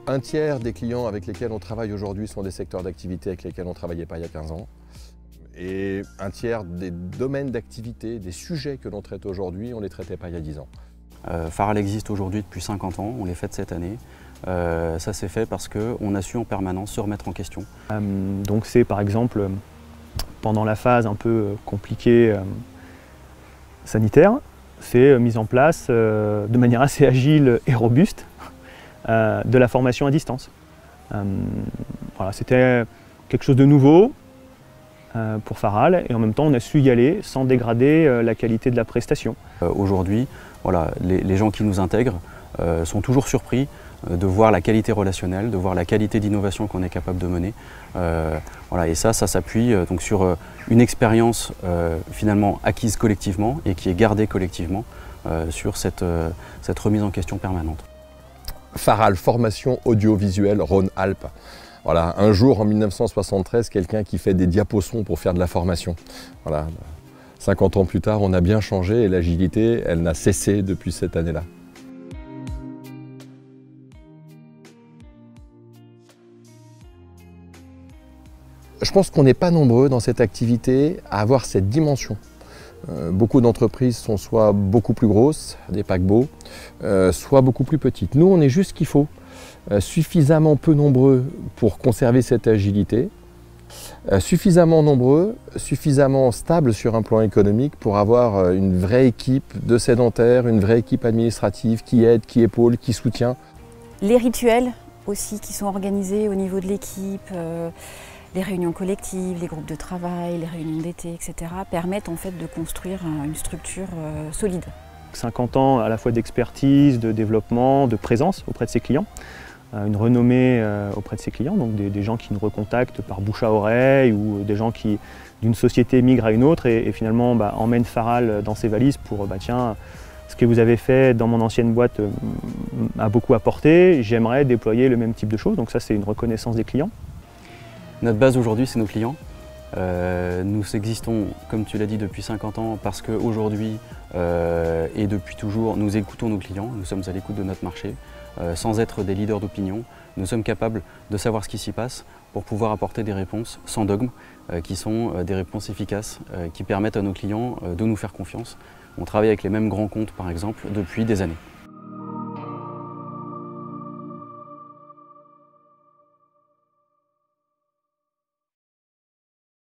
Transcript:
Un tiers des clients avec lesquels on travaille aujourd'hui sont des secteurs d'activité avec lesquels on ne travaillait pas il y a 15 ans. Et un tiers des domaines d'activité, des sujets que l'on traite aujourd'hui, on ne les traitait pas il y a 10 ans. Faral existe aujourd'hui depuis 50 ans, on les fête cette année. Ça s'est fait parce qu'on a su en permanence se remettre en question. Donc c'est par exemple pendant la phase un peu compliquée sanitaire, c'est mise en place de manière assez agile et robuste de la formation à distance. Voilà, c'était quelque chose de nouveau pour Faral et en même temps on a su y aller sans dégrader la qualité de la prestation. Aujourd'hui, voilà, les gens qui nous intègrent sont toujours surpris de voir la qualité relationnelle, de voir la qualité d'innovation qu'on est capable de mener. Voilà, et ça s'appuie donc sur une expérience finalement acquise collectivement et qui est gardée collectivement sur cette remise en question permanente. Faral, formation audiovisuelle Rhône-Alpes. Voilà, un jour en 1973, quelqu'un qui fait des diaposons pour faire de la formation. Voilà. 50 ans plus tard, on a bien changé et l'agilité, elle n'a cessé depuis cette année-là. Je pense qu'on n'est pas nombreux dans cette activité à avoir cette dimension. Beaucoup d'entreprises sont soit beaucoup plus grosses, des paquebots, soit beaucoup plus petites. Nous, on est juste ce qu'il faut, suffisamment peu nombreux pour conserver cette agilité, suffisamment nombreux, suffisamment stables sur un plan économique pour avoir une vraie équipe de sédentaires, une vraie équipe administrative qui aide, qui épaule, qui soutient. Les rituels aussi qui sont organisés au niveau de l'équipe, les réunions collectives, les groupes de travail, les réunions d'été, etc. permettent en fait de construire une structure solide. 50 ans à la fois d'expertise, de développement, de présence auprès de ses clients, une renommée auprès de ses clients, donc des gens qui nous recontactent par bouche à oreille ou des gens qui d'une société migrent à une autre et finalement emmènent Faral dans ses valises pour tiens, ce que vous avez fait dans mon ancienne boîte a beaucoup apporté, j'aimerais déployer le même type de choses, donc ça c'est une reconnaissance des clients. Notre base aujourd'hui, c'est nos clients. Nous existons, comme tu l'as dit, depuis 50 ans parce qu'aujourd'hui et depuis toujours, nous écoutons nos clients, nous sommes à l'écoute de notre marché. Sans être des leaders d'opinion, nous sommes capables de savoir ce qui s'y passe pour pouvoir apporter des réponses sans dogme, qui sont des réponses efficaces, qui permettent à nos clients de nous faire confiance. On travaille avec les mêmes grands comptes, par exemple, depuis des années.